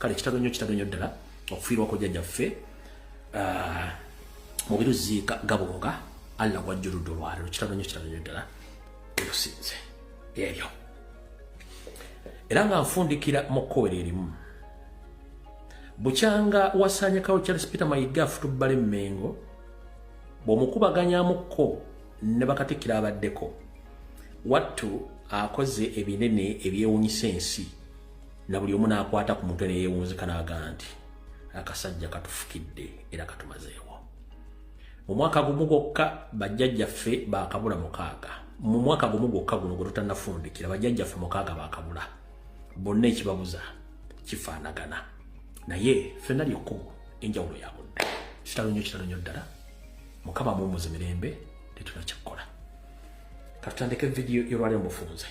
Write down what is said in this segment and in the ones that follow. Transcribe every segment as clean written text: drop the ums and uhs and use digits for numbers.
kale kitalo nnyo ddala okufiirwa ko jjajjaffe mu biruzi gabonga alla gwajjuludde olwaliro kitalo nnyo ddala erusinze ebyo era nga nfundikira mu kkowe erimu bukyanga wasanyakawo Charles Peter Mayiga afutubbala Emmengo bw'omukubaganyamukko ne bakatikkira abaddeko wattu akoze ebinene ebyewuunyisa ensi na buli omu n'akwata ku mutwe ne yeewunzika n'agaa nti akasajja katufukidde era katumazeewo mu mwaka gumu gwokka bajjajjaffe baakabula 6 mu mwaka gumu gwokka guno gwe tutannafundikira bajjajjaffe 6 baakabula bonna ekibabuza kifaanagana naye ffenna lyokko enjawulo ya budde kitalo nnyo ddala mukama mumuze mirembe tetunakyakola katutandike vidiyo y'olwali mubufunze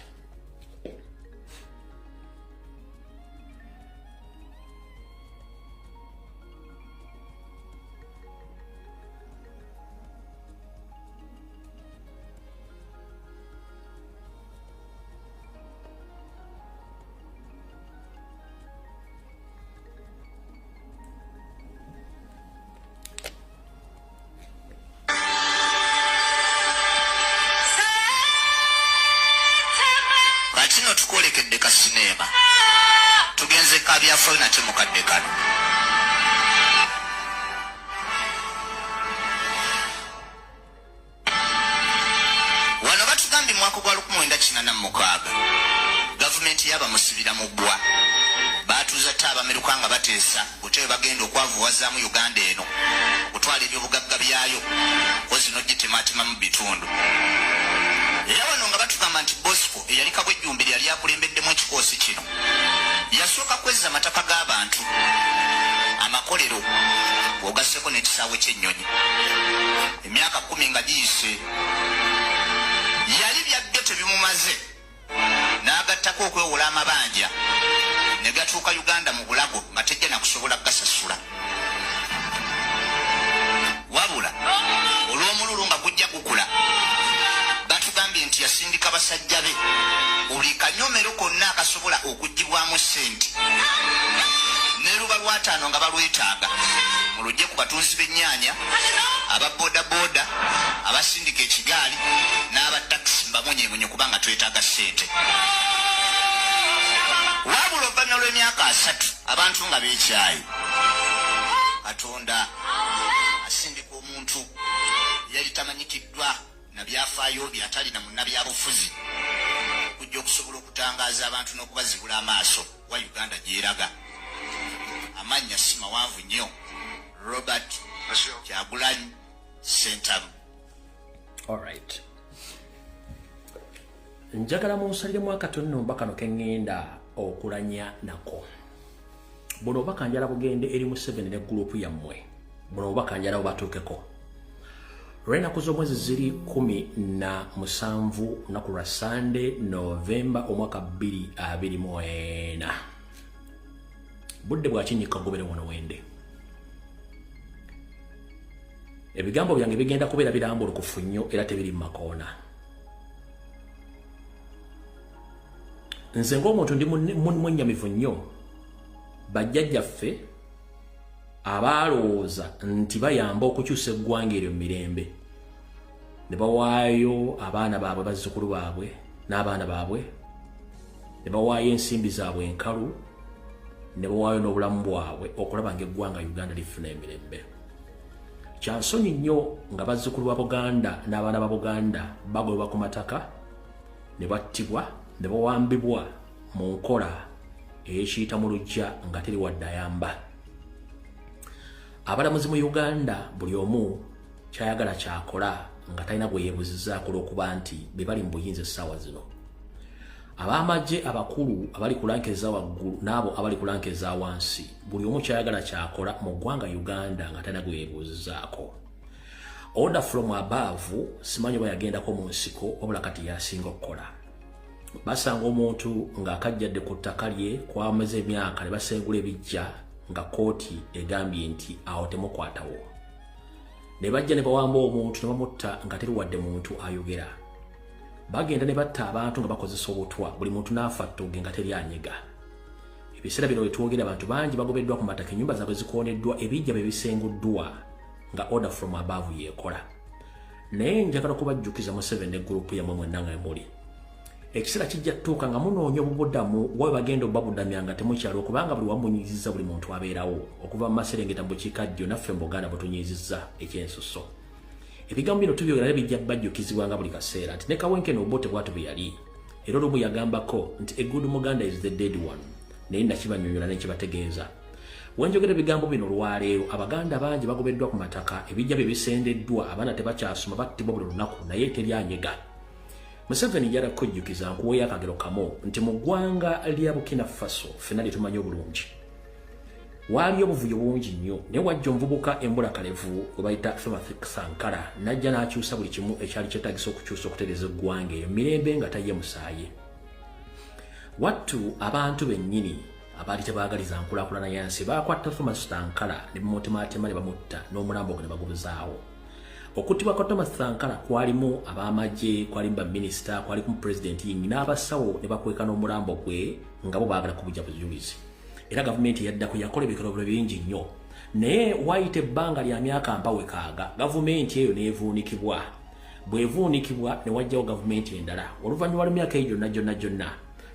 byafuna temukadde kano wano batugambye mwaka gwa 1986 gavumenti yabamusibira mu ggwa batuuza abameruka nga bateesa butebe bagenda okwavuwazaamu Uganda eno okutwala ebyobugagga byayo kozi nogitemaatema mu bitundu era wano nga batugamba nti Bosco eyali Kabwejjumbiri yali akulembeddemu ekikoosi kino yasooka kwezza amataka g'abantu amakolero bw'ogasseko n'ekisaawe ky'ennyonyi emyaka 10 nga giyise yali byadde tebimumaze n'agattako okwewola amabanja ne gatuuka Uganda mu bulago nga tejja nakusobola gasasula wabula olw'omululu nga gujja gukula batugambye nti yasindika basajja be buli kanyomero konna akasobola okugibwamu ssente ne luba lwataano nga balwetaaga mulugye ku batunzi b'ennyaanya ababoodaboda abasindika ekigaali n'abatakisi mbamunyemunye kubanga twetaaga ssente wabula oluvannyuma lw'emyaka 3 abantu nga beekyayi Katonda asindika omuntu yali tamanyikiddwa na byafaayo byatali na munnabyabufuzi kujja okusobola okutangaaza abantu n'okubazibula amaaso wa Uganda gyeraga amannya si mawanvu nnyo Robert Kyagulanyi Ssentamu. Alright, njagala munsaliremu akatono mbakano kengenda okulanya nako buno bakanjala bugende eri mu 7 ne group yammwe buno bakanjala obatuukeko Renaku z'omwezi ziri 17 naku lwa Sunday November omwaka 2024 budde bwakinyika gobere wono wende ebigambo byange bigenda kubeera birambulukufu nnyo era tebiri makoona nze ng'omuntu ndi mwennyamivu nnyo bajjajjaffe abalowooza nti bayamba okukyusa eggwanga eryo mu mirembe ne bawaayo abaana baabwe bazzukulu baabwe n'abaana baabwe ne bawaayo ensimbi zaabwe enkalu ne bawaayo n'obulamu bwabwe okulaba ng'eggwanga Uganda lifuna emirembe kyansonyi nnyo nga bazzukulu ba Buganda n'abaana ba Buganda bagobebwa ku mataka ne battibwa ne bawambibwa mu nkola ey'ekiyita mu luggya nga teri wadde ayamba abalamuzi mu Uganda buli omu kyayagala kyakola nga talina gwe yeebuzizaako olw'okuba nti be bali mu buyinza essaawa zino ab'amagye abakulu abali ku lanka eza waggulu n'abo abali ku lanka eza wansi buli omu kyayagala kyakola mu ggwanga Uganda nga talina gwe yeebuzizaako order from above simanyi oba yagendako mu nsiko wabula kati yasinga okukola basanga omuntu ng'akajjadde ku ttaka lye kwamaze emyaka ne basengula ebijja nga kooti egambye nti awo temukwatawo ne bajja ne bawamba omuntu ne bamutta nga teri wadde muntu ayogera bagenda ne batta abantu nga bakozesa obutwa buli muntu n'afa ttuge nga teri anyega Ebiseera bino wetwogera abantu bangi bagobeddwa ku mataka ennyumba zaabwe zikooneddwa ebijja bye bisenguddwa nga order from above yeekola. Naye njagala kubajjukiza Museveni ne gurupu yammwe mwenna nga muli. Ekiseera kijja tuuka nga munoonya obubuddamu wawe bagenda obbabudamya nga temukyalo kubanga buli wamunyiizizza buli muntu abeerawo okuva mu Maserengeta mu bukiikaddyo naffe mu Buganda butunyiizizza ekyensusso. Ebigambo bino tubyogera naye bijja bajjukizibwa nga buli kaseera nti ne Kawenkene Obote bw'atyo bwe yali. Era olumu yagambako nti a good Muganda is the dead one. Naye nakibanyonyola nekibategeeza. Wenjogera ebigambo bino olwaleero Abaganda bangi bagobeddwa ku mataka ebijja bye bisendeddwa abaana tebakyasoma battibwa buli lunaku naye teryanyega. Museveni yala kujjukiza nkuweeyo akagero kamu nti mu ggwanga lya Burkina Faso ffenna lye tumanyi obulungi. Waaliyo obuvuyo bungi nnyo naye wajja omuvubuka embula kalevu gwe bayita Thomas Sankara n'ajja n'akyusa buli kimu ekyali kyetaagisa okukyusa okutereeza eggwanga eyo mirembe nga tayye musaayi. Wattu abantu bennyini abaali tebaagaliza nkulaakulana yansi baakwata Thomas Sankara ne bamutematema ne bamutta n'omulambo gwe ne bagubuzaawo. Okuttibwa kwa Thomas Sankara kwalimu ab'amagye, kwalimu baminisita, kwalimu pulezidenti n'abasawo ne bakweka n'omulambo gwe nga bo baagala kubujja bujulizi. Era gavumenti yaddako yakola ebikolobero bingi nnyo. Naye waayita ebbanga lya myaka mpawekaaga gavumenti eyo n'evuunikibwa. Bw'evuunikibwa ne wajjawo gavumenti endala. Oluvannyuma lw'emyaka eyo gyonna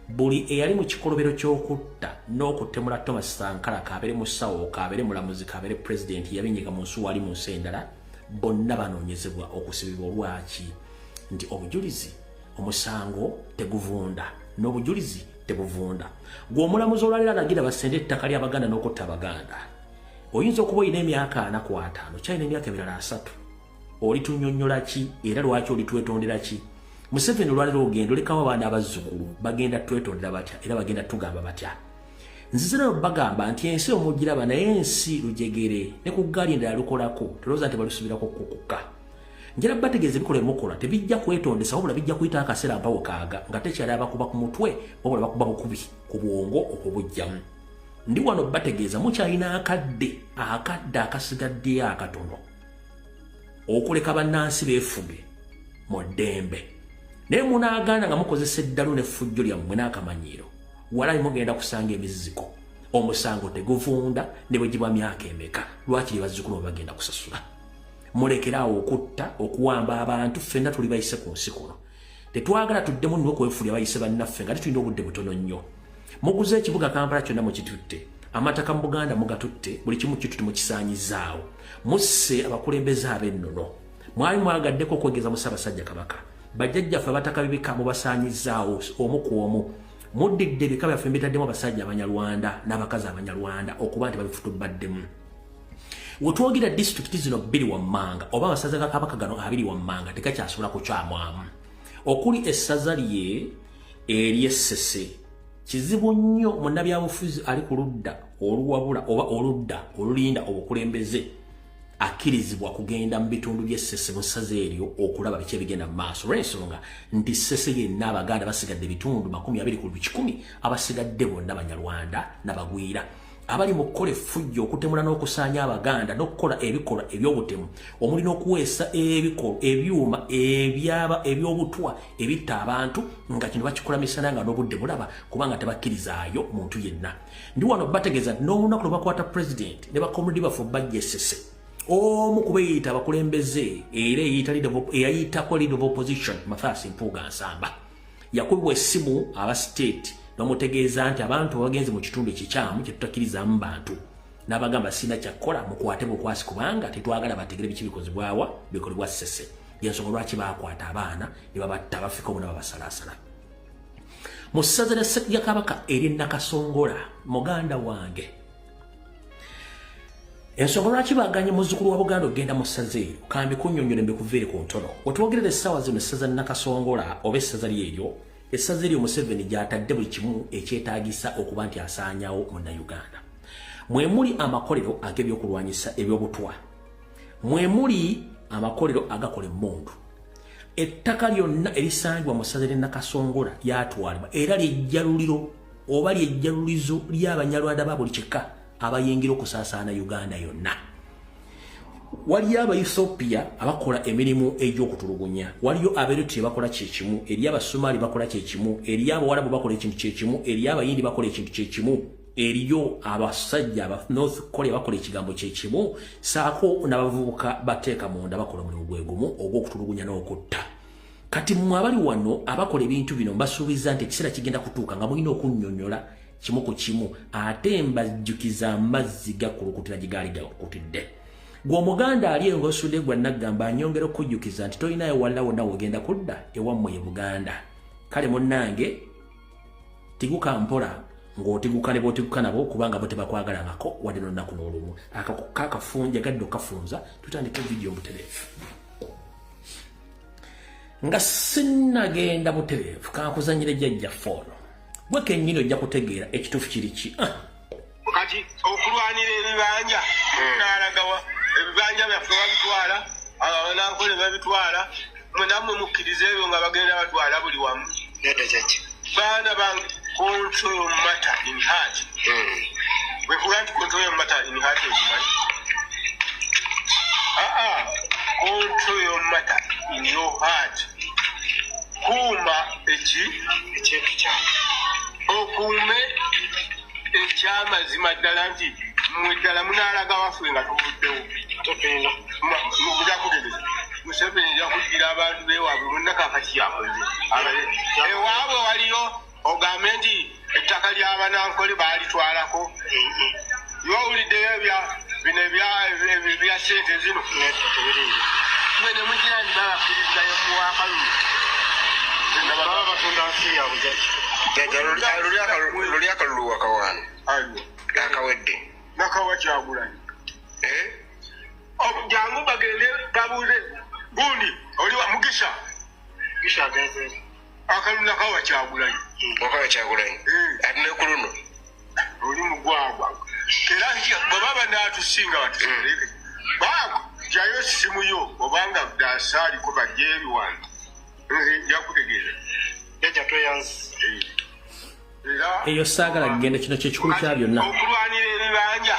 buli eyali mu kikolobero ky'okutta n'okutemula Thomas Sankara kaabere musawo kaabere mulamuzi kaabere pulezidenti yabinyiga mu nsi wali mu nsi endala bonna banoonyezebwa okusibibwa olwaki nti obujulizi omusango teguvunda n'obujulizi tebuvunda. Gwe omulamuzi olwalira alagira basende ettaka ly'Abaganda n'okutta Abaganda oyinza okuba olina emyaka 4 ku 5 kyalina emyaka emirala 3 olitunyonnyola ki era lwaki olitwetondera ki? Museveni olwaliro ogenda olekawo abaana abazzukulu bagenda twetondera batya era bagenda tugamba batya. Nzizira bagamba nti ensi omugiraba naye ensi lujegere ne ku ggaali endala lukolako tulowooza nti balusubirako kukuka. Njala bategeeza ebikola emukola tebijja kwetondesa wabula bijja kuyita akaseera mpawekaaga nga tekyali abakuba ku mutwe wabula bakuba bukubi ku bwongo okubujjamu. Ndi wano bategeeza mukyalina akadde akasigaddeyo akatono okuleka bannansi beefuge mu ddembe. Naye munaaganda nga mukozesa eddalu n'effujjo lyammwe n'akamanyiiro walayi mugenda kusanga emiziziko omusango teguvunda ne bwe gibwa myaka emeka lwaki bazzukulu bagenda kusasula. Mulekeraawo okutta okuwamba abantu ffenna tuli bayise ku nsi kuno. Tetwagala tuddemu nnyo okwefuulya bayise bannaffe nga tulina obudde butono nnyo. Muguze ekibuga Kampala kyonna mukitutte, amataka mu Buganda mugatutte, buli kimu kitutte mukisaanyizaawo. Musse abakulembeze ab'ennono. Mwali mwagaddeko okwegeza mu Ssaabasajja Kabaka. Bajjajjaffe abataka bibika mubasaanyizaawo omu ku omu. Muddidde ebika byaffe mbitaddemu abasajja Abanyarwanda n'abakazi Abanyarwanda okuba nti babifutubaddemu. Wetwogira disitulikiti zino 2 wammanga oba amasaza ga Kabaka gano 2 wammanga tekakyasobola kukyamwamu. Okuli essaza lye ery'Essese kizibu nnyo munnabyabufuzi ali ku ludda oluwabula oba oludda olulinda obukulembeze akkirizibwa kugenda mu bitundu by'Essese mu ssaza eryo okulaba biki ebigenda mu maaso. Olw'ensonga nti Ssese yenna Abaganda basigadde bitundu 20 ku 100 abasigadde bonna Banyarwanda n'abagwira abali mu kukola effujjo okutemula n'okusaanya Abaganda n'okukola ebikolwa eby'obutemu omuli n'okuweesa ebyuma eby'obutwa ebitta abantu nga kino bakikola misana nga n'obudde bulaba kubanga tebakkirizaayo muntu yenna. Ndi wano bategeeza n'olunaku lwe bakwata pulezidenti ne bakomulidi baffe bajja Essese omu kubeeyita abakulembeze era eyayitako leader of opposition Mathias Mpuuga Nsamba yakubibwa essimu aba state n'omutegeeza nti abantu bagenze mu kitundu ekikyamu kye tutakkirizamu bantu n'abagamba sina kyakola mukwate bukwasi kubanga tetwagala bategere biki bikozebwawa bikolebwa Ssese. Yensonga lwaki bakwata abaana ne babatta bafika omu n'ababasalaasala. Mu ssaza lya Kabaka ery'e Nakasongola muganda wange ensonga lwaki baganye muzzukulu wa Buganda ogenda mu ssaza eryo kambi kunnyonnyola mbikuviire ku ntono. Wetwogerera essaawa zino essaza Nakasongola oba essaza lyeryo essaza eryo Museveni gy'atadde buli kimu ekyetaagisa okuba nti asaanyaawo Munnayuganda. Mwe muli amakolero ag'ebyokulwanyisa eby'obutwa, mwe muli amakolero agakola emmundu. Ettaka lyonna erisangibwa mu ssaza ly'e Nakasongola lyatwalibwa era ly'ejjaluliro oba ly'ejjalulizo ly'Abanyarwanda ba buli kika abayingira okusaasaana Uganda yonna. Waliyo Abaethiopia abakola emirimu egy'okutulugunya, waliyo Abeeritrea bakola kyekimu, eri Abasomali bakola kyekimu, eri Abawarabu bakola ekintu kyekimu, eri Abayindi bakola ekintu kyekimu. eriyo abasajja aba North Korea bakola ekigambo kyekimu saako n'abavubuka bateeka munda bakola omulimu gwe gumu ogw'okutulugunya n'okutta. Kati mmwe abali wano abakola ebintu bino mbasuubiza nti ekiseera kigenda kutuuka nga mulina okunnyonnyola kimu ku kimu ate mbajjukiza amazzi gakulukutira gye gaali gakulukutidde. Gwe omuganda ali engosudde gwa naggamba anyongera okujjukiza nti tolinayo walla wonna wogenda kudda ewammwe ye Buganda. Kale munnange tiguka mpola ng'otiguka ne b'otiguka nabo kubanga bo tebakwagalangako wadde n'olunaku n'olumu. Akafunja gadde okafunza tutandike vidiyo butereevu. Nga sinnagenda butereevu kankuzanyire jjajja foono. Gwe kennyini ojja kutegeera ekituufu kiri ki. Kati okulwanira ebibanja n'alagawa ebibanja byaffe babitwala abanankole babitwala mwenammwe mukkiriza ebyo nga bagenda batwala buli wamu. Baana bange control matter in heart. Bwe kuba nti control matter in heart okimanyi? Control matter in your heart. Kuuma ekintu kyange. Okuume ekyamazima ddala nti mmwe ddala munaalaga waffe nga tuvuddewo. Topenda. Mujja kutegeeza. Museveni ajja kuddira abantu beewaabwe bonna kakati yakoze. Ewaabwe waliyo ogambe nti ettaka ly'abanankole baalitwalako. Yowuliddeyo bino ebya ssente zino. Mwe ne mugira nti babakkirizayo muwaakalulu. Baba batunda nsi yaabwe luli akalulu wakawaana akawedde nakawa Kyagulanyi jangu bagende babuuze gundi oli wa Mugisha agenze akalulu nakawa Kyagulanyi ate ne ku luno oli mugwagwa era baba naatusinga batusereke baako jayo simu yo obanga dasaaliko bajja ebiwantu nze nja kutegeeza jajja tweyansi eyo saagala kugenda kino kyekikulu kya byonna. Okulwanira ebibanja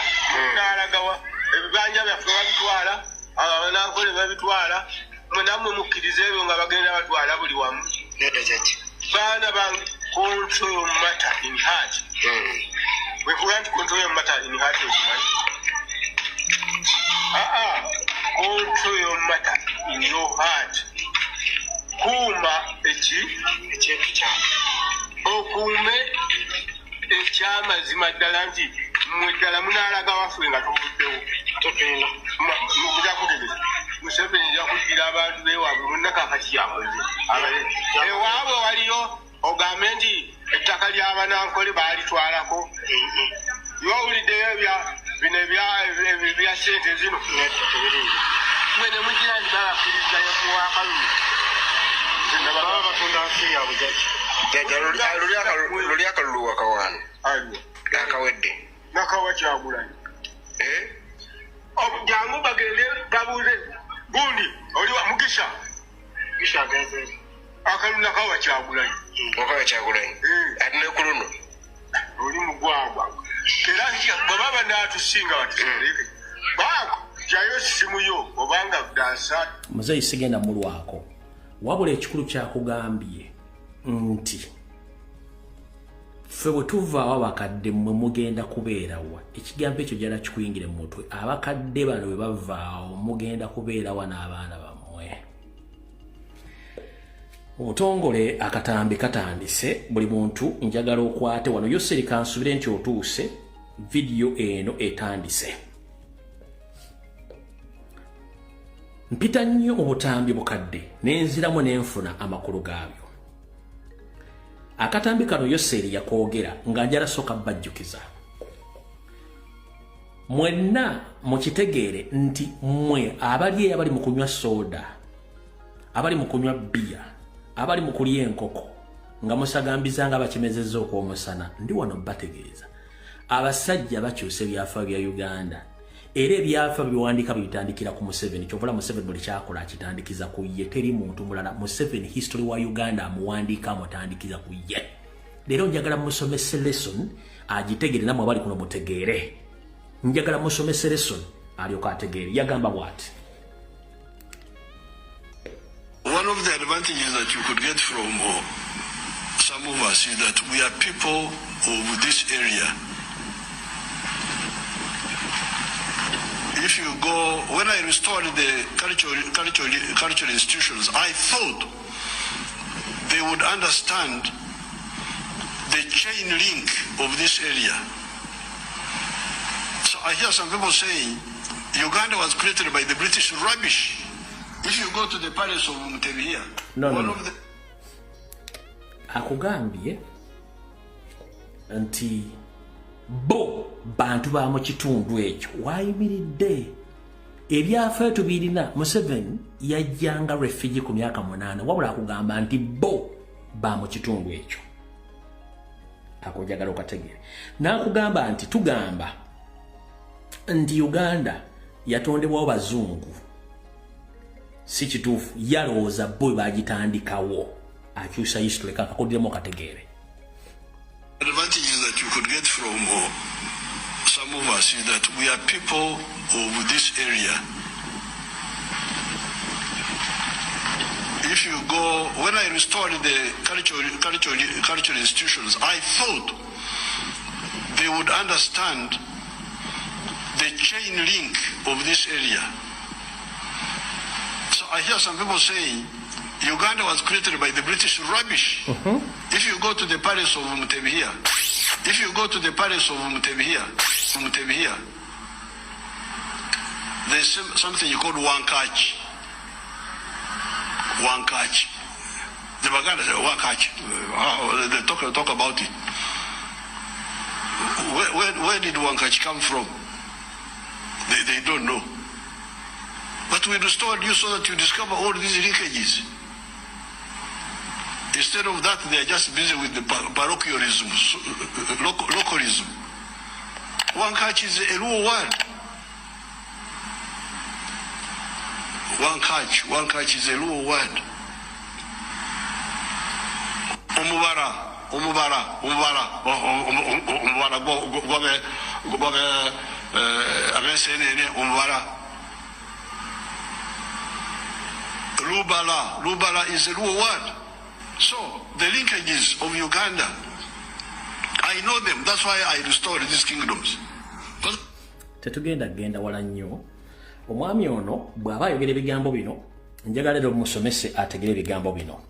n'alagawa ebibanja byaffe babitwala abanankole babitwala mwenammwe mukkiriza ebyo nga bagenda batwala buli wamu. Baana bange control matter in heart. Bwe kuba nti control matter in heart okimanyi? Control matter in your heart. Kuuma ekintu kyange. Okuume ekyamazima ddala nti mmwe ddala munaalaga waffe nga tuvuddewo. Topenda. Mujja kutegeeza. Museveni ajja kuddira abantu beewaabwe bonna kakati yakoze. Ewaabwe waliyo ogambe nti ettaka ly'abanankole baalitwalako. Yowuliddeyo bino ebya ssente zino. Mwe ne mugira nti babakkirizayo muwaakalulu. Baba batunda nsi yaabwe luli akalulu wakawaana akawedde nakawa Kyagulanyi jangu bagende babuuze gundi oli wa Mugisha agenze akalulu nakawa Kyagulanyi ate ne ku luno oli mugwagwa era baba naatusinga batusereke baako jayo simu yo obanga dasa muzeyi sigenda mulwako wabula ekikulu kyakugambye nti ffe bwe tuvaawo abakadde mmwe mugenda kubeerawa ekigambo ekyo jala kikuyingire mu mutwe abakadde bano bwe bavaawo mugenda kubeerawa n'abaana bammwe. Obutongole akatambi katandise buli muntu njagala okwate wano Yoseri kansubire nti otuuse vidiyo eno etandise. Mpita nnyo obutambi bukadde nenziramu nenfuna amakulu gaabyo. Akatambi kano Yoseri yakoogera nga njala soka bajjukiza. Mwenna mukitegeere nti mmwe abali abali mu kunywa soda, abali mu kunywa bia, abali mu kulya enkoko nga musagambizanga bakimezezza okw'omusana ndi wano bategeeza abasajja bakyuse byafa bya Uganda. Era ebyafa biwandika bitandikira ku Museveni. Kyovula Museveni buli kyakola akitandikiza ku ye. Teri muntu mulala Museveni history wa Uganda amuwandika amutandikiza ku ye. Leero njagala musomese lesson agitegere namwe abali kuno mutegeere. Njagala musomese lesson alyoka ategeere. Yagamba bwati. One of the advantages that you could get from some of us is that we are people of this area. if you go, when I restored the cultural institutions, I thought they would understand the chain link of this area. So I hear some people saying Uganda was created by the British. Rubbish. If you go to the palace of Mutevia, no. Akugambye nti bo bantu ba mu kitundu ekyo wayimiridde ebyafaayo tubirina. Museveni yajjanga refugee ku myaka 8 wabula akugamba nti bo ba mu kitundu ekyo. Akujagala okategere n'akugamba nti tugamba nti Uganda yatondebwawo bazungu. Si kituufu, yalowooza bo bagitandikawo. Akyusa history kakakodiremu okategere. Advantages that you could get from some of us is that we are people of this area. If you go, when I restored the cultural institutions, I thought they would understand the chain link of this area. So I hear some people saying Uganda was created by the British. Rubbish. If you go to the palace of Mutevia, there's something you call Wankachi. The Baganda say Wankachi. They talk about it. Where did Wankachi come from? They don't know. But we restored you so that you discover all these linkages. Instead of that, they are just busy with the parochialism, localism. Wankachi is a Luo word. Wankachi is a Luo word. Umubara, Lubala is a Luo word. So, the linkages of Uganda, I know them. That's why I restored these kingdoms. Tetugenda wala nnyo. Omwami ono bw'aba ayogera ebigambo bino, njagala lero musomese ategere ebigambo bino.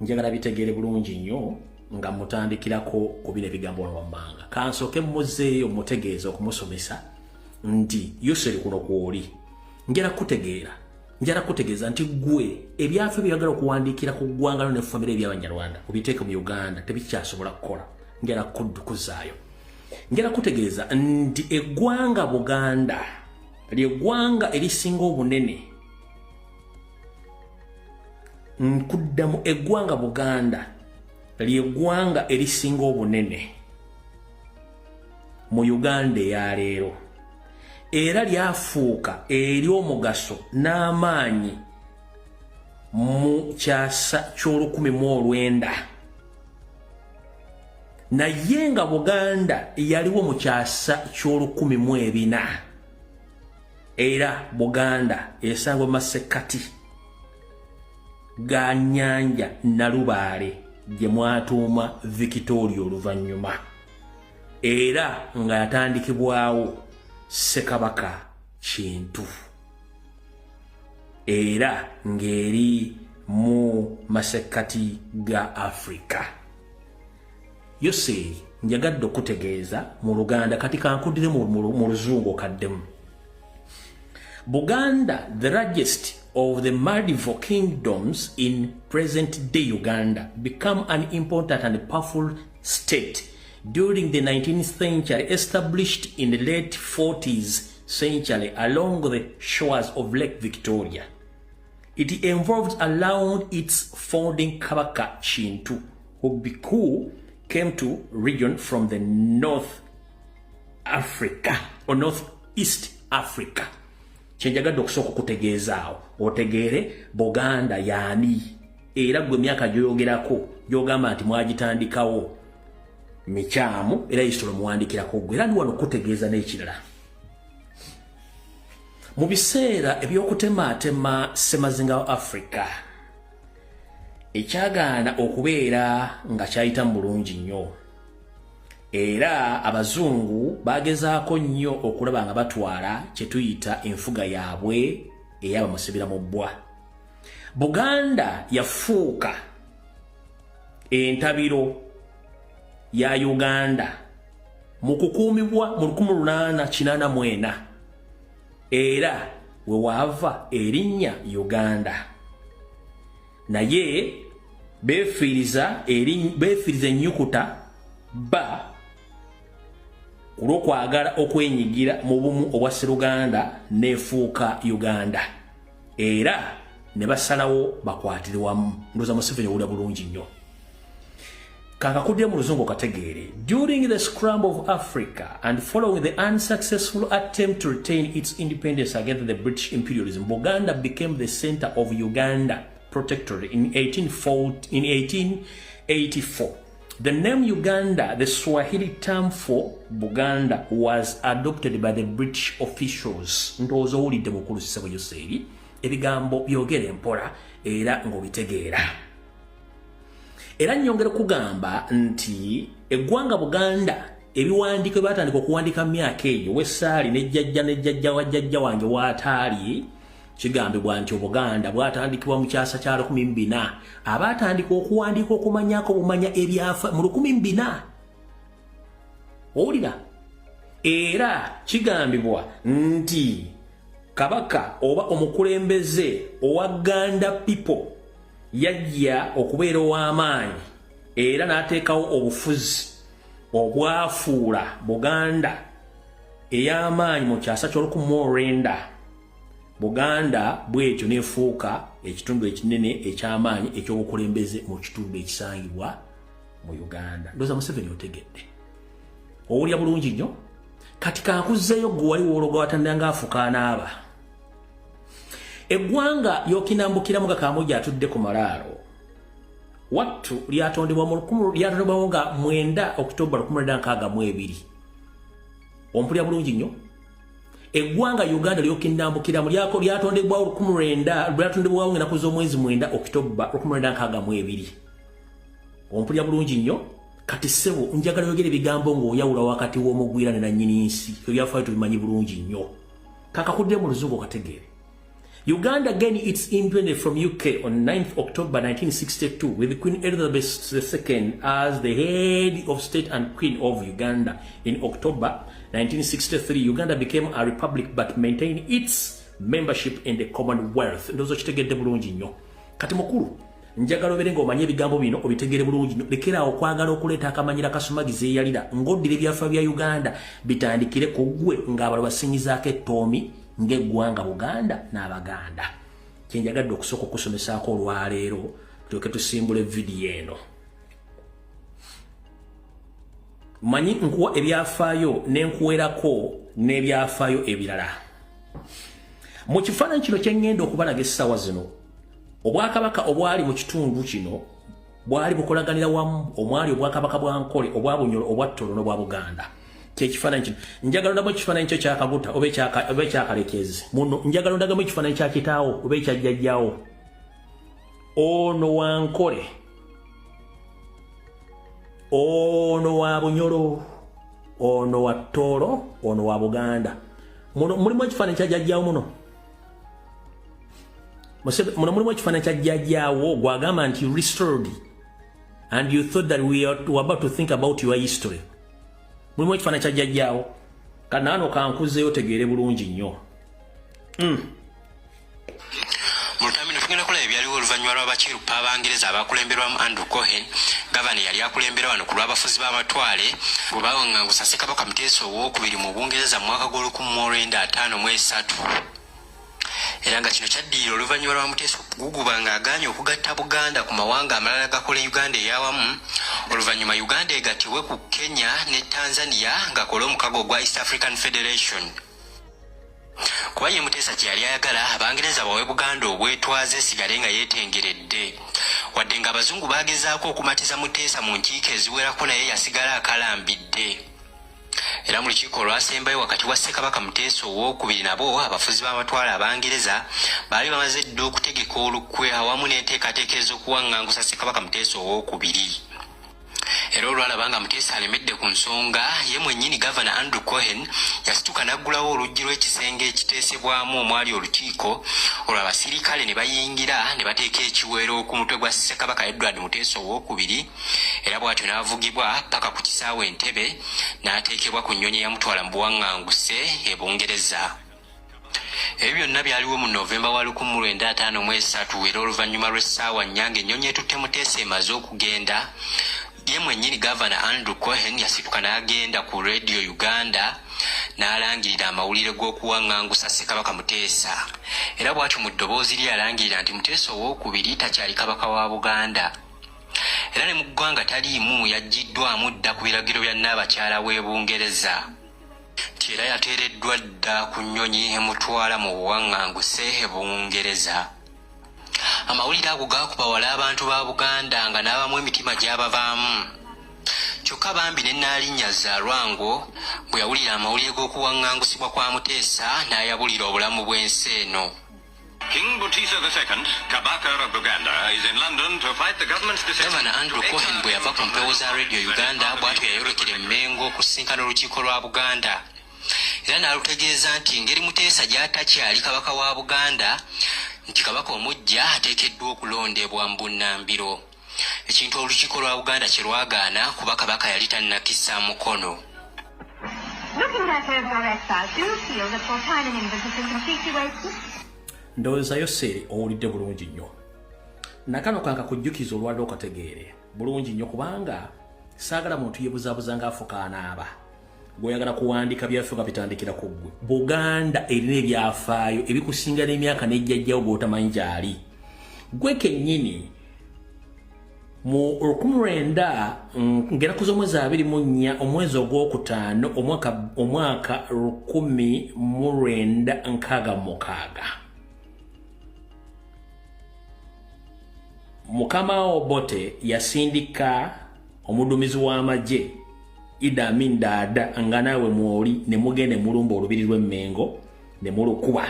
Njagala bitegere bulungi nnyo nga mutandikirako ku bino ebigambo wammanga. Kansooke mmuzeeyo mutegeeza okumusomesa nti Yoseri kuno kw'oli. Njala kutegeeza nti gwe ebyafe byagala okuwandiikira ku ggwanga ne famire eby'Abanyarwanda obiteeke mu Uganda tebikyasobola kukola. Njala kuddukuzaayo. Njala kutegeeza nti eggwanga Buganda ly'eggwanga erisinga obunene. Nkuddamu eggwanga Buganda ly'eggwanga erisinga obunene mu Uganda eya leero. Era lyafuuka ery'omugaso n'amaanyi mu kyasa ky'olukumi-mu-9. Naye nga Buganda yaliwo mu kyasa ky'olukumi-mu-4. Era Buganda esangwa mu masekkati ga nnyanja Nalubaale gye mwatuuma Victoria oluvannyuma. Era nga yatandikibwawo Ssekabaka Kintu. Era ngeri mu masekkati ga Africa. Yoseri njagadde okutegeeza mu Luganda kati kankudire mu Luzungu kaddemu. Buganda, the largest of the medieval kingdoms in present-day Uganda, became an important and powerful state during the 19th century, established in the late 40th century along the shores of Lake Victoria. It evolved around its founding Kabaka Kintu, who came to region from the North Africa or Northeast Africa. Kyenjagadde okusooka okutegeezaawo otegeere Buganda yaani era gwe myaka gyoyogerako gyogamba nti mwagitandikawo mikyamu era history muwandikirako gwe era ndi wano okutegeeza n'ekirala. Mu biseera eby'okutemaatema Ssemazinga wa Africa ekyagaana okubeera nga kyayita mu bulungi nnyo era abazungu bagezaako nnyo okulaba nga batwala kye tuyita enfuga yaabwe eyabamusibira mu bbwa. Buganda yafuuka entabiro ya Uganda mu kukuumibwa mu 1884 era we waava erinnya Uganda. Naye befiiriza ennyukuta ba olw'okwagala okwenyigira mu bumu obwa Sseruganda neefuuka Uganda era ne basalawo bakwatire wamu. Ndowooza Museveni owulira bulungi nnyo. Kakakudde mu luzungu kategeere. During the scramble of Africa and following the unsuccessful attempt to retain its independence against the British imperialism, Buganda became the center of Uganda Protectorate in 1884. The name Uganda, the Swahili term for Buganda, was adopted by the British officials. Ndowooza owulidde mukulu Sisebo Yoseeri ebigambo byogera empola era ng'obitegeera. Era nnyongera kugamba nti eggwanga Buganda ebiwandiiko batandika okuwandika mu myaka eyo wessaali nejjajja wa jjajja wange waataali kigambibwa nti Obuganda bwatandikibwa mu kyasa kya 1400 abatandika okuwandiika okumanyako bumanya ebyafa mu 1400. Owulira? Era kigambibwa nti kabaka oba omukulembeze owa Ganda people yajja okubeera ow'amaanyi era n'ateekawo obufuzi obwafuula Buganda ey'amaanyi mu kyasa ky'olukumorenda. Buganda bw'ekyo neefuuka ekitundu ekinene eky'amaanyi eky'obukulembeze mu kitundu ekisangibwa mu Uganda. Ndowooza Museveni otegedde. Owulya bulungi nnyo? Kati kankuzzeeyo gwe wali woologa watandika ng'afuuka anaaba. Eggwanga y'okinambukiramu nga Kamuja atudde ku malaalo. Wattu lyatondebwa nga 9 Oktoba 1962. Ompulya bulungi nnyo? Eggwanga Uganda ly'okinambukiramu lyatondebwawo lyatondebwawo ng'ennaku z'omwezi 9 Oktoba 1962. Ompulya bulungi nnyo? Kati ssebo njagala yogera ebigambo ng'oyawula wakati w'omugwira ne nannyini nsi. Ebyafaayo tubimanyi bulungi nnyo. Kakakudde mu luzungu kategeere. Uganda gained its independence from UK on 9th October 1962 with Queen Elizabeth II as the head of state and Queen of Uganda. In October 1963, Uganda became a republic but maintained its membership in the Commonwealth. Ndozo kitegedde bulungi nnyo. Kati mukulu, njagala obere ng'omanye ebigambo bino obitegere bulungi nnyo. Lekera okwagala okuleeta akamanyira kasumagiza eyalira ng'oddira ebyafa bya Uganda bitandikire ku ggwe ng'abalala basinyizaako ettoomi ng'eggwanga Buganda n'Abaganda. Kyenjagadde okusooka okusomesaako olwaleero tulyoke tusimbule vidiyo eno. Manyi nkuwa ebyafaayo n'enkuwerako n'ebyafaayo ebirala. Mu kifaananyi kino kye ŋŋenda okubalaga essaawa zino, obwakabaka obwali mu kitundu kino bwali bukolaganira wamu, omwali obwakabaka bwa Nkole, obwa Bunyoro, obwa Ttolo n'obwa Buganda. Ekifaananyi kino njagala ndamu ekifaananyi kyo kyakaguta oba ekyakalekezi muno, njagala ndagamu ekifaananyi kya kitaawo oba ekyajjajjaawo. Ono wa Nkole, ono wa Bunyoro, ono wa Ttolo, ono wa Buganda. Mulimu ekifaananyi kya jjajjaawo muno mulimu ekifaananyi kya jjajjaawo gwagamba nti restored and you thought that we were about to think about your history. Mulimu ekifaananyi kya jjajjaawo kanaano kankuzeeyo tegeere bulungi nnyo. Mutamino tugenda kulaba ebyaliwo oluvannyuma lw'abakirupa Abangereza abakulemberwamu Andrew Cohen, gavana yali akulembera wano ku lw'abafuzi b'amatwale bwe bawangangusa Ssekabaka Muteesa II mu Bungereza mu mwaka gw'Olukumi-1953. Era nga kino kyaddirira oluvannyuma lwa Muteesa okuguguba ng'agaanye okugatta Buganda ku mawanga amalala gakola Uganda eyawamu, oluvannyuma Uganda egattibwe ku Kenya ne Tanzania ng'akola omukago gwa East African Federation. Kuba ye Muteesa kye yali ayagala Abangereza bawe Buganda obwetwaze esigale nga yeetengeredde. Wadde ng'Abazungu baagezaako okumatiza Muteesa mu nkiiko eziwerako naye yasigala akalambidde. Era mu lukiiko olwasembayo wakati wa Ssekabaka Muteesa II nabo abafuzi b'amatwale Abangereza baali bamaze dda okutegeka olukwe awamu n'enteekateeka ez'okuwaŋŋangusa Ssekabaka Muteesa II. era olwalaba nga Muteesa alemedde ku nsonga ye mwennyini gavana Andrew Cohen yasituka n'aggulawo oluggi lw'ekisenge ekiteesebwamu omwali olukiiko olwo abasirikale ne bayingira ne bateeka ekiweero ku mutwe gwa Ssekabaka Edward Muteesa II era bw'atyo n'avugibwa paka ku kisaawe Entebbe n'ateekebwa ku nnyonyi eyamutwala mu buwaŋŋanguse e Bungereza. Ebyo byonna byaliwo mu Novemba wa 1953 era oluvannyuma lw'essaawa nnyanga ennyonyi etutte Muteesa emaze okugenda ye mwennyini gavana Andrew Cohen yasituka n'agenda ku Radio Uganda n'alangirira amawulire g'okuwaŋŋangusa Ssekabaka Muteesa era bw'atyo mu ddoboozi lye alangirira nti Muteesa II takyali kabaka wa Buganda era ne mu ggwanga taliimu yaggiddwamu dda ku biragiro bya Nnaabakyala w'e Bungereza nti era yateereddwa dda ku nnyonyi emutwala mu buwaŋŋanguse e Bungereza. Amawulire ago gaakuba wala abantu ba Buganda nga n'abamu emitima gy'abavaamu. Kyokka bambi ne Nnaalinnya Zaalwango bwe yawulira amawulire g'okuwaŋŋangusibwa kwa Muteesa n'ayabulira obulamu bw'ensi eno. King Muteesa II, Kabaka of Buganda, is in London to fight the government's decision. Gavana Andrew Cohen bwe yava ku mpewo za Radio Uganda bw'atyo yayolekera e Mengo okusinkana olukiiko lwa Buganda. Era n'alutegeeza nti ngeri Muteesa gy'atakyali kabaka wa Buganda nti kabaka omuggya ateekeddwa okulondebwa mu bunnambiro. Ekintu olukiiko lwa Buganda kye lwagaana kuba kabaka yali tannakisa mukono. Looking back over our exile, do you feel that your time in England has been completely wasted? Ndowooza Yoseri owulidde bulungi nnyo. Nakano kanka kujjukiza olwadde okategeere bulungi nnyo kubanga saagala muntu yeebuzaabuza ng'afuka anaaba. Gw'oyagala kuwandiika byaffe nga bitandikira ku ggwe. Buganda erina ebyafaayo ebikusinga n'emyaka n'ejjajjawo gw'otamanyi gy'ali. Gwe kennyini mu 1924 omwezi ogwokutaano omwaka 1966 Mukama Obote yasindika omuduumizi w'amagye Idi Amin Dada nga naawe mwoli ne mugende mulumba olubiri lw'Emmengo ne mulukuba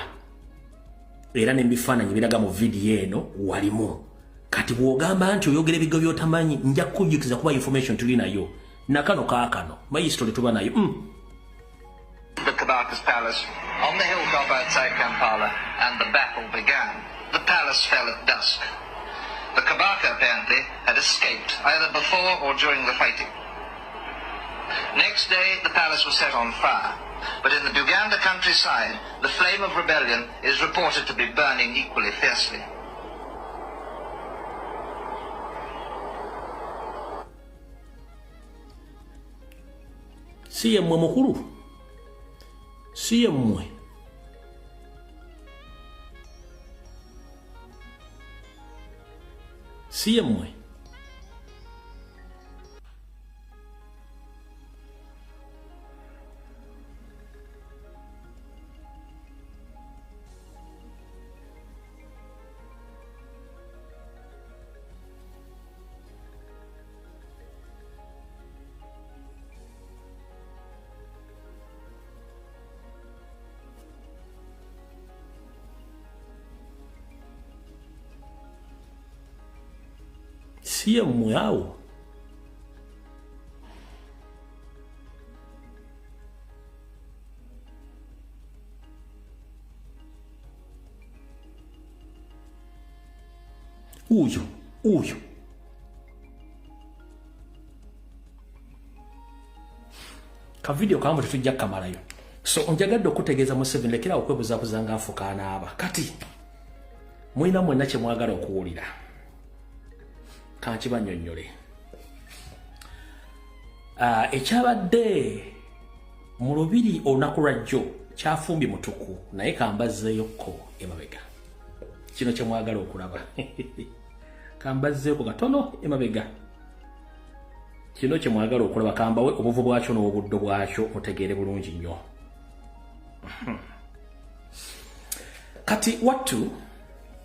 era n'ebifaananyi biraga mu vidiyo eno walimu. Kati bw'ogamba nti oyogera ebigo by'otamanyi nja kukujjukiza kuba information tuli nayo nakano kaakano mayisitole tuba nayo. The Kabaka's palace on the hilltop outside Kampala, and the battle began. The palace fell at dusk. The Kabaka apparently had escaped either before or during the fighting. Next day, the palace was set on fire, but in the Buganda countryside, the flame of rebellion is reported to be burning equally fiercely. Si yemmwe mukulu, si yemmwe. Si yemmwe. Si yemmwe awo. Uyo. Ka video kamu tetujja kamalayo. So onjagadde okutegeeza Museveni lekera okwebuzaabuza ng'afuka anaaba. Kati mwina mwenna kye mwagala okuwulira. Kankibannyonnyole. Ekyabadde mu lubiri olunaku lwajjo kyafumbi mutuku naye kambazzeeyokko emabega. Kino kye mwagala okulaba. Kambazzeeko katono emabega. Kino kye mwagala okulaba kambawe obuvu bwakyo n'obuddo bwakyo mutegeere bulungi nnyo. Kati wattu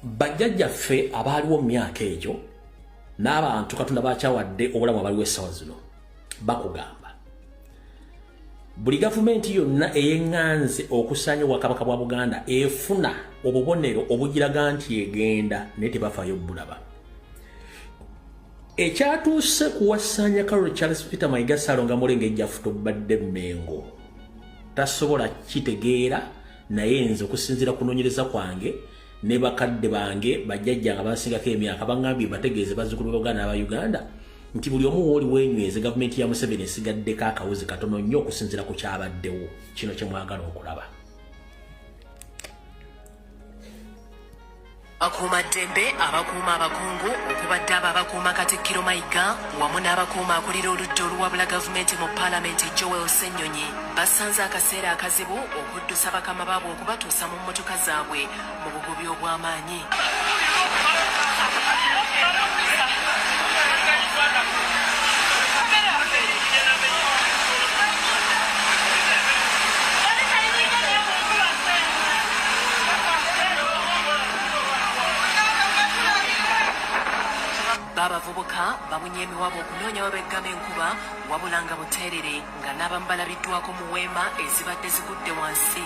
bajjajjaffe abaaliwo mu myaka egyo n'abantu Katonda bakyawadde obulamu abaliwo essaawa zino bakugamba buli gavumenti yonna eyeŋŋanze okusaanya obwakabaka bwa Buganda efuna obubonero obugiraga nti egenda naye tebafaayo bulaba. Ekyatuuse kuwasanya Carol Charles Peter Mayiga Ssalonga Mulenge ejjafuta obadde Mmengo tasobola kitegeera naye nze okusinziira kunoonyereza kwange ne bakadde bange bajjajja nga basingako emyaka bangambye bategeeze bazzukulu b'Obuganda n'aba Uganda nti buli omu wooli wenyweze gavumenti ya Museveni esigaddeko akawuzi katono nnyo okusinziira ku kyabaddewo kino kye mwagala okulaba. Bakuuma ddembe abakuuma abakungu okubadde abo abakuuma Katikkiro Mayiga wamu n'abakuuma akulira oludda oluwabula gavumenti mu paalamenti Joel Ssennyonyi basanze akaseera akazibu okuddusa bakama baabwe okubatuusa mu mmotoka zaabwe mu bugubi obw'amaanyi. Abavubuka babunye emiwabo okunoonya wabeggama enkuba wabula nga buteerere nga n'abamu balabiddwako mu weema ezibadde zigudde wansi.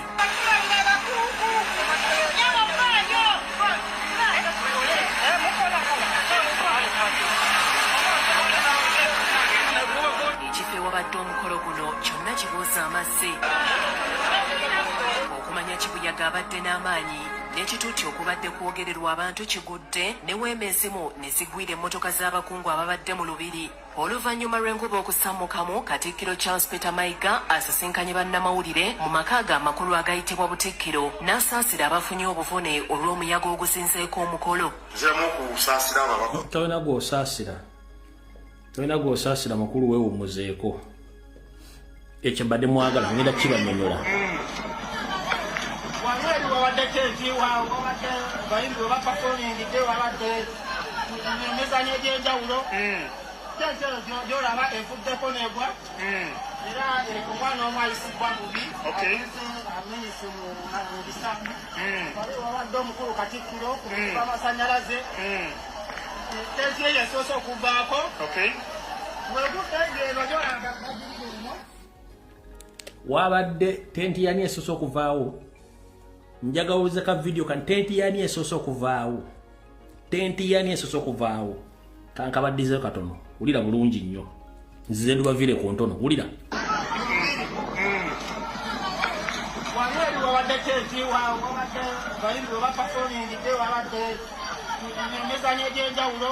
Ekifo ewabadde omukolo guno kyonna kibuuza amazzi. Okumanya kibuyaga abadde n'amaanyi n'ekituuti okubadde kwogererwa abantu kigudde ne weema ezimu ne zigwira emmotoka z'abakungu ababadde mu lubiri. Oluvannyuma lw'enkuba okusammukamu Katikkiro Charles Peter Mayiga asisinkanye bannamawulire mu maka ge amakulu agayitibwa Butikkiro n'asaasira abafunye obuvune olw'omuyaga oguzinzeeko omukolo. Tolina gw'osaasira mukulu weewummuzeeko. Ekyo mbadde mwagala ngenda kibanyonyola. Bayimbi we bapafoningidde wabadde emizanyo egy'enjawulo gyolaba evuddeko negwa era omwana omu ayisibwa bubi amenyese mu bisamu wali wabadde omukulu Katikkiro ku mukuba amasanyalaze tenti eyo esoose okuvaako weguddegeeno gyolaba bagirimu wabadde tenti yani esoose okuvaawo. Njagawuliza ka video kan tenti yani esoose okuvaawo. Tenti yani esoose okuvaawo. Kankabaddizeyo katono. Wulira bulungi nnyo. Nzize ndubavire ku ntono. Wulira. Wali wabadde tenti wabadde bayimbi we bapafoningidde wabadde emizanyo egy'enjawulo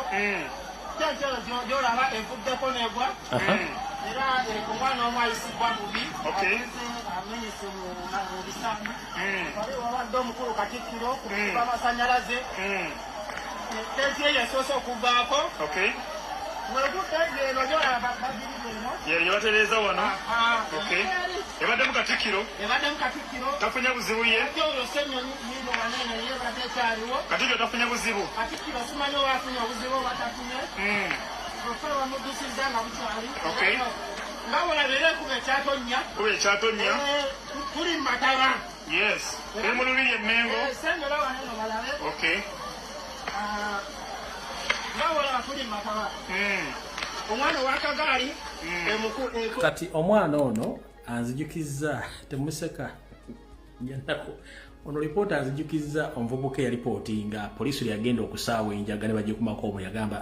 tenti eyo gyolaba evuddeko negwa era omwana omu ayisibwa bubi amenyese mu bisamu wali wabadde omukulu Katikkiro ku mukuba amasanyalaze tenti eyo esoose okuvaako weguddegeeno gyolaba bagirimu ye batereeza wano ebaddemu Katikkiro tafunye buzibu ye oyo Ssennyonyi yiino wanene yebadde ekyaliwo Katikkiro tafunye buzibu Katikkiro simanyi owafunye obuzibu obatafunye ofe wamuddusiza nga bukyali nga wolabera ekuba ekyatonya tuli mu Mataba eri mu lubiri e Mmengo sengera waneno balabe nga wolaba tuli mu Mataba omwana ow'akagaali kati omwana ono anzijukizza temuseka njannako ono lipoota anzijukizza omuvubuka eyalipootinga poliisi lyagenda okusaawa enjaga ne bagikumako omwo yagamba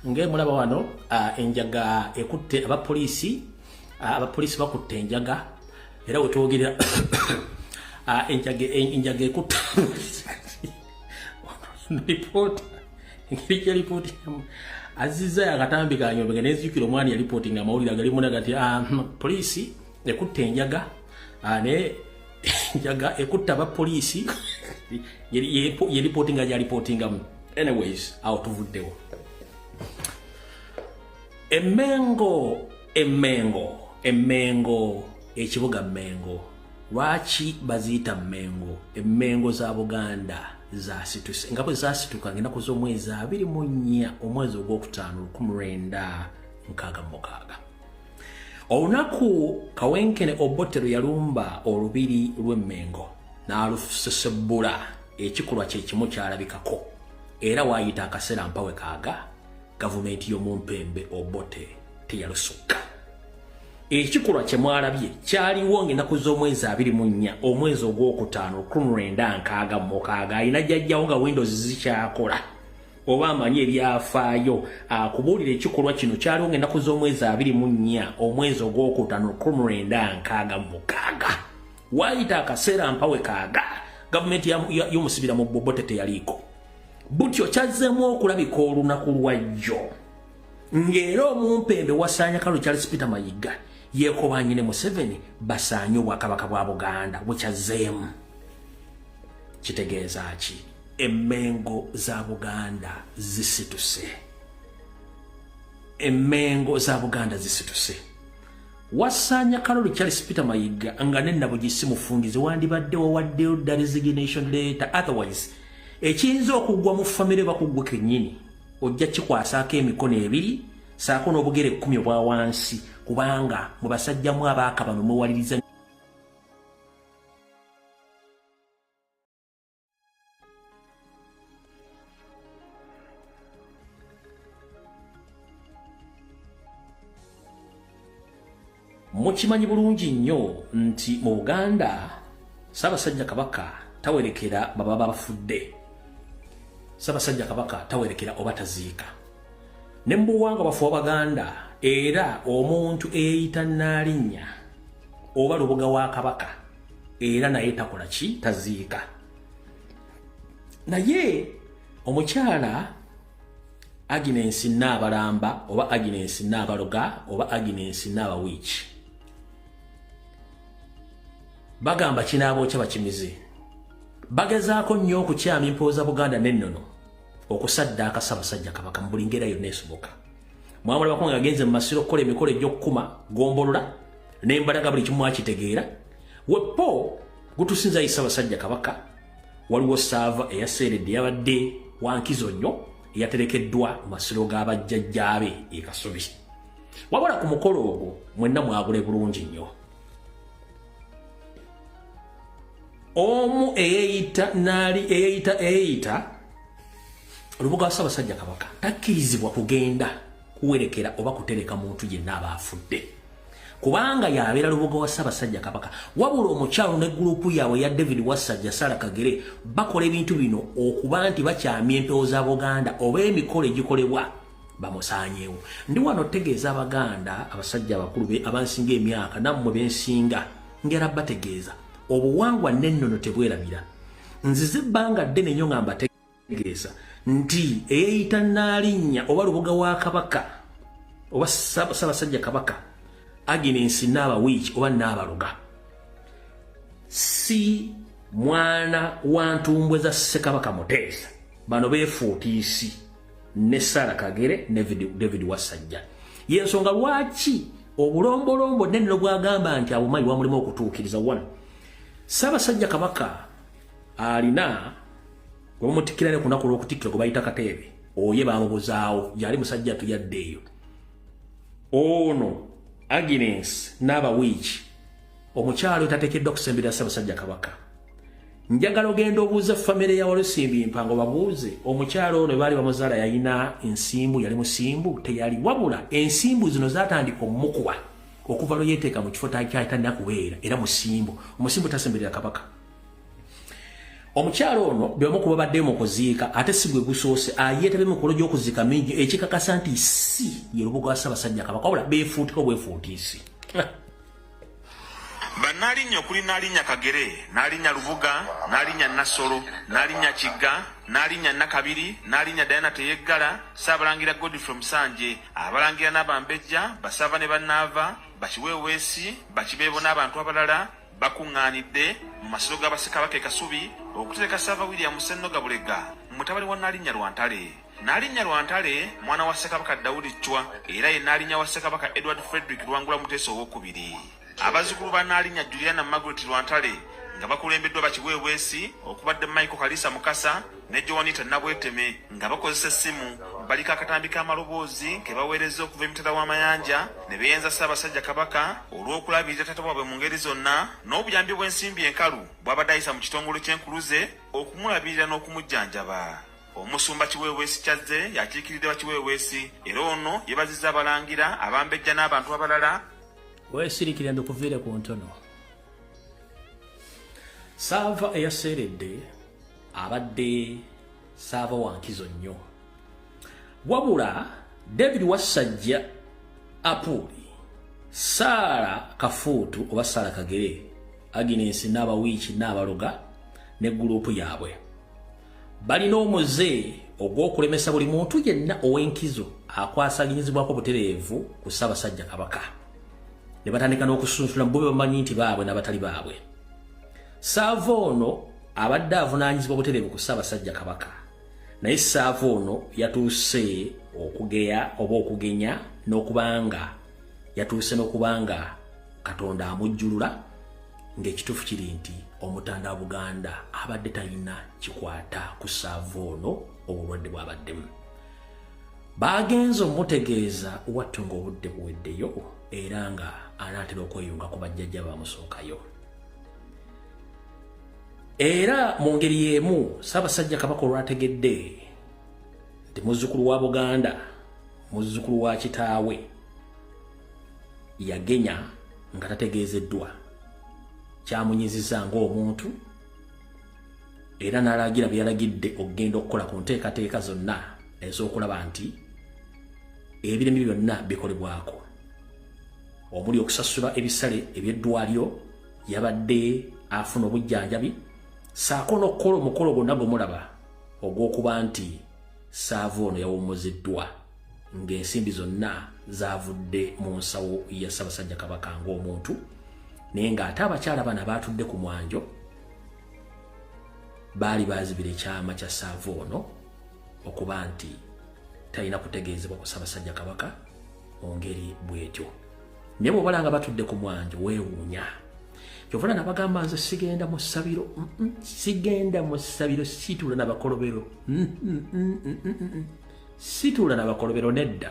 ng'emulaba wano enjaga ekutte abapoliisi bakutte enjaga era wetwogerera enjaga ekutte lipoota engeri gya lipooti azizza akatambi kanyombe nga nezijukira omwana yalipootinga amawulire agalimunaga nti poliisi ekutte enjaga ne enjaga ekutte abapoliisi yeripootinga gyalipootingamu. Anyways awo tuvuddewo. Emmengo ekibuga Mmengo lwaki baziyita Mmengo? Emmengo za Buganda zasituse nga bwe zasituka ng'ennaku z'omwezi 24 omwezi ogwokutaano 1966. Olunaku Kawenkene Obote yalumba olubiri lw'Emmengo n'alusesebbula ekikolwa kye kimu kyalabikako era waayita akaseera mpawe kaaga gavumenti y'omumpembe Obote teyalusukka. Ekikolwa kye mwalabye kyaliwo ng'ennaku z'omwezi 24 omwezi ogwokutaano 1966 alina jjajjawo nga Windows zikyakola oba amanyi ebyafaayo akubuulira ekikolwa kino kyaliwo ng'ennaku z'omwezi 24 omwezi ogwokutaano 1996 waayita akaseera mpawe kaaga gavumenti y'omusibira mu Bobote teyaliiko butyo kyazzeemu okulabika olunaku lwajjo ng'era omumpembe wasaanya Kalu Charles Peter Mayiga yeekobanye ne Museveni basaanye obwakabaka bwa Buganda bukyazzeemu kitegeeza ki emmengo za Buganda zisituse emmengo za Buganda zisituse wasaanya Kalu Charles Peter Mayiga nga nennabo gisi mufungizi wandibaddewo waddeyo resignation letter otherwise ekiyinza okuggwa mu famire bakuggwe kennyini ojja kikwasaako emikono ebiri saako n'obugere 10 obwa wansi kubanga mu basajjamu abaaka bano mwewaliriza mukimanyi bulungi nnyo nti mu Buganda Ssaabasajja Kabaka tawerekera baba bafudde Ssaabasajja Kabaka tawerekera oba taziika ne mbuwanga bafu Abaganda era omuntu eyita Nnaalinnya oba Lubuga wa Kabaka era naye takola ki taziika naye omukyala Agnes Naabalamba oba Agnes Naabaloga oba Agnes Naabawiiki bagamba kinaabo kya bakimize bagezaako nnyo okukyama empooza Buganda n'ennono okusaddaaka Ssaabasajja Kabaka mu buli ngeri yonna esoboka mwamulabako nga agenze mu masiro okukola emikolo egy'okukuma gombolola n'embalaga buli kimu akitegeera wepo gutusinzayo Ssaabasajja Kabaka waliwo saava eyaseeredde yabadde wankizo nnyo eyaterekeddwa mu masiro g'abajjajjaabe e Kasubi wabula ku mukolo ogwo mwenna mwagule bulungi nnyo omu eyeyita Lubuga wa Ssaabasajja Kabaka takkirizibwa kugenda kuwerekera oba kutereka muntu yenna aba afudde kubanga yabeera Lubuga wa Ssaabasajja Kabaka wabula omukyalo ne gurupu yaabwe ya David Wasajja Sarah Kagere bakola ebintu bino okuba nti bakyamya empewo za Buganda oba emikolo egikolebwa bamusaanyeewo ndi wano tegeeza Abaganda abasajja abakulu abansinga emyaka nammwe bensinga ngera bategeeza obuwangwa n'ennono tebwerabira nzize ebbanga ddene nnyo nga mbategeeza nti eyeyita Nnaalinnya oba Lubuga wa Kabaka oba Ssaabasajja Kabaka Agnes Naabawiiki oba Naabaloga si mwana wa ntumbwe za Ssekabaka Muteesa bano beefuutiisi ne Sarah Kagere ne David Wasajja yensonga lwaki obulombolombo n'ennono bwagamba nti abumanyi bwamulema okutuukiriza wano Ssaabasajja Kabaka alina gwemumutikira ne kunaku lw'okutikkira gwe bayita Kateebe oye bamubuzaawo yali musajja tuyaddeeyo ono Agnes Naabawiiki omukyalo tateekeddwa kusembera Ssaabasajja Kabaka njagala ogenda obuuza famire ya Walusimbi Mpango babuuze omukyalo ono baali bamuzaala yalina ensimbu yali musimbu teyali wabula ensimbu zino zaatandika omukuwa okuva lwe yeeteeka mu kifo talina kubeera era musimbu omusimbu tasemberera Kabaka omukyalo ono bwe bamukuba baddeyo mu kuziika ate si gwe gusoose ayeetabye mu mikolo gy'okuziika mingi ekikakasa nti si ye Lubuga wa Ssaabasajja Kabaka wabula beefuutika obwefuutiisi Bannaalinnya okuli Nnaalinnya Kagere, Nnaalinnya Lubuga, Nnaalinnya Nasolo, Nnaalinnya Kigga, Nnaalinnya Nakabiri, Nnaalinnya Diana Teyeggala, Ssaabalangira Godfrey Musanje, Abalangira n'Abambejja, Basava ne Bannaava, Bakiweeweesi, Bakibeebo n'abantu abalala bakuŋŋaanidde mu masiro ga Bassekabaka e Kasubi okutereka Ssaava William Ssennoga Bulega, mutabani wa Nnaalinnya Lwantale. Nnaalinnya Lwantale mwana wa Ssekabaka Daudi Chwa era ye Nnaalinnya wa Ssekabaka Edward Frederick Lwangula Muteesa owokubiri. Abazzukulu ba Nnaalinnya Juliana Margaret Lwantale nga bakulembeddwa Bakiweeweesi okubadde Michael Kalisa Mukasa ne Joanita Nabweteme nga bakozesa essimu baliko akatambi k'amaloboozi ke baweereza okuva emitala w'amayanja ne beeyenza Ssaabasajja Kabaka olw'okulabirira taata waabwe mu ngeri zonna n'obuyambi bw'ensimbi enkalu bw'abadde ayisa mu kitongole ky'enkuluze okumulabirira n'okumujjanjaba. Omusumba Kiweeweesi Kyazze yakiikiridde Bakiweeweesi era ono yeebazizza Abalangira, Abambejja n'abantu abalala. Weesirikira mbikuviire ku ntono. Saava eyaseeredde abadde saava wankizo nnyo wabula David Wasajja Apuli Sara Kafutu oba Sara Kagere Agnes n'abawiiki n'abaloga ne gurupu yaabwe balina omuze ogw'okulemesa buli muntu yenna ow'enkizo akwasaganyizibwako butereevu ku Ssaabasajja Kabaka ne batandika n'okusunsula mu bamanyi nti baabwe n'abatali baabwe. Saava ono abadde avunaanyizibwa butereevu ku Ssaabasajja Kabaka naye Saava ono yatuuse okugeya oba okugenya n'okubanga yatuuse n'okubanga Katonda amujjulula ng'ekituufu kiri nti omutanda wa Buganda abadde talina kikwata ku Saava ono obulwadde bw'abaddemu. Bagenze omutegeeza wattu ng'obudde buweddeyo era nga anaatera okweyunga ku bajjajja bamusookayo. Era mu ngeri y'emu Ssaabasajja Kabaka olwategedde nti muzzukulu wa Buganda muzzukulu wa kitaawe yagenya nga tategeezeddwa kyamunyiziza ng'omuntu era n'alagira byalagidde okugenda okukola ku nteekateeka zonna ez'okulaba nti ebiremi byonna bikolebwako omuli okusasula ebisale eby'eddwaliro yabadde afuna obujjanjabi saako n'okukola omukolo gwonna gwe mulaba ogw'okuba nti Saava ono yawummuziddwa ng'ensimbi zonna zaavudde mu nsawo ya Ssaabasajja Kabaka ng'omuntu naye ng'ate abakyala bano baatudde ku mwanjo baali baazibira ekyama kya Saava ono okuba nti talina kutegeezebwa ku Ssaabasajja Kabaka mu ngeri bw'etyo. Naye bw'obala nga batudde ku mwanjo weewuunya kyovula nabagamba nze sigenda mu ssabiro sigenda mu ssabiro situula n'abakolobero situula n'abakolobero nedda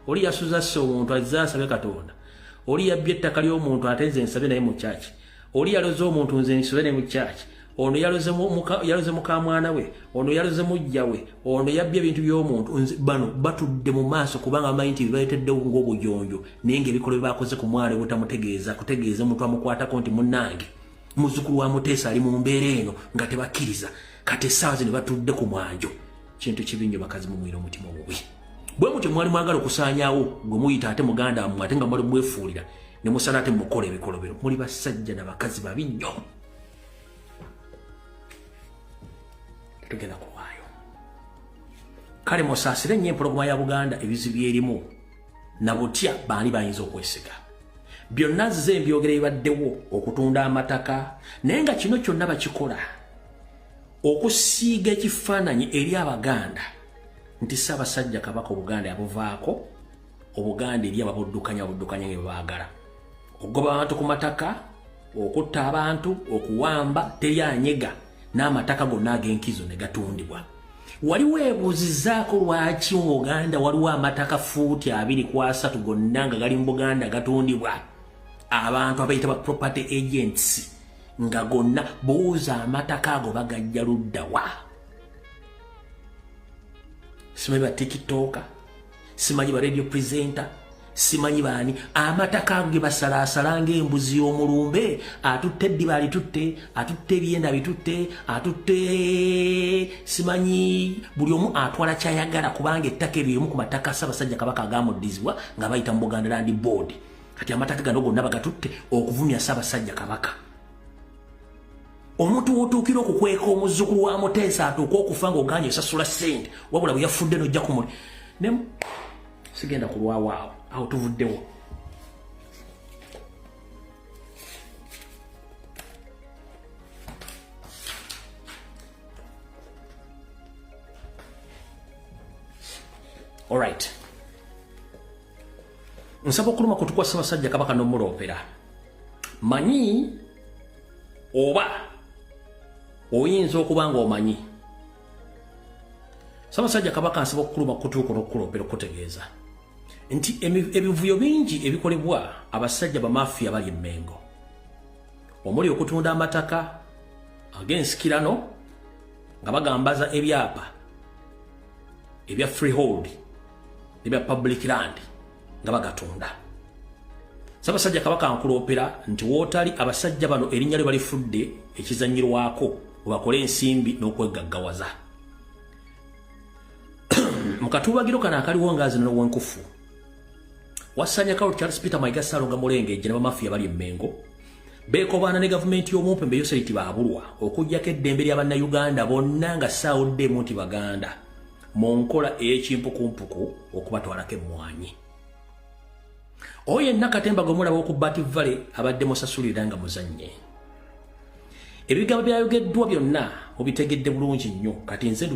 oli yasuza sse omuntu azze asabe Katonda oli yabbye ettaka ly'omuntu ate nze nsabe naye mu kyaki oli yaloze omuntu nze nsabe naye mu kyaki ono yaloze mukamwana we ono yaloze mujja we ono yabbye ebintu by'omuntu bano batudde mu maaso kubanga bamanyi nti bibaleteddewo ng'obuyonjo naye ng'ebikolo bye bakoze ku mwala obutamutegeeza kutegeeza omuntu amukwatako nti munnange muzzukulu wa Muteesa ali mu mbeera eno nga tebakkiriza kati essaawa zino batudde ku mwanjo kintu kibi nnyo bakazi mumwira omutima omubi bwe mutyo mwali mwagala okusaanyaawo gwe muyita ate muganda wammwe ate nga mwali mwefuulira ne musala ate mukola ebikolobero muli basajja n'abakazi babi nnyo tugenda kuwaayo kale musaasire nnyo empologoma ya Buganda ebizibu erimu na butya baali bayinza okwesiga byonna zze mbyogera ebibaddewo okutunda amataka naye nga kino kyonna bakikola okusiiga ekifaananyi eri Abaganda nti Ssaabasajja Kabaka Obuganda yabuvaako Obuganda eri ababuddukanya nga baagala okugoba abantu ku mataka okutta abantu okuwamba teri anyega n'amataka gonna ag'enkizo ne gatundibwa. Wali weebuuzizaako lwaki mu Uganda waliwo amataka fuuti 23 gonna nga gali mu Buganda gatundibwa abantu abayita ba property agents nga gonna buuza amataka ago bagajja luddawa. Simanyi ba TikToker, simanyi ba radio presenter, simanyi baani amataka ago ge basalaasala ng'embuzi y'omulumbe atutte eddiba alitutte atutte ebyenda bitutte atutte simanyi buli omu atwala kyayagala kubanga ettaka eryo emu ku mataka Ssaabasajja Kabaka agamuddizibwa nga bayita mu Buganda Land Board kati amataka gano gonna bagatutte okuvumya Ssaabasajja Kabaka. Omuntu wotuukira okukweka omuzzukulu wa Muteesa atuuka okufa ng'oganye osasula ssente wabula bwe yafudde n'ojja kumuli ne sigenda kulwawaawo awo tuvuddewo. Alright. Nsaba okuluma kutukwa Ssaabasajja Kabaka n'omuloopera. Manyi oba oyinza okuba nga omanyi. Ssaabasajja Kabaka nsaba okuluma kutuuka n'okuloopera okutegeeza nti ebivuyo bingi ebikolebwa abasajja bamafiya bali Mengo omuli okutunda amataka ag'ensikirano nga bagambaza ebyapa ebya freehold ebya public land nga bagatunda. Ssaabasajja Kabaka nkuloopera nti wootali abasajja bano erinnya lye balifudde ekizanyirwako webakole ensimbi n'okwegaggawaza. mukatubagiro kana akaliwo ngazi n'owenkufu wasanya kawo Charles Peter Mayiga Ssalonga Mulengeje n'abamafia bali Mmengo beekobaana ne gavumenti y'omumpembe Yoseriti baabulwa okujjako eddembe ly'Abannayuganda bonna nga saawuddemu nti Baganda mu nkola ey'ekimpukumpuku okubatwalako emmwanyi. Oyo yenna Katemba gwe mulaba okubbati Valley abadde musasulira nga muzannye. Ebigambo byayogeddwa byonna mubitegedde bulungi nnyo kati nze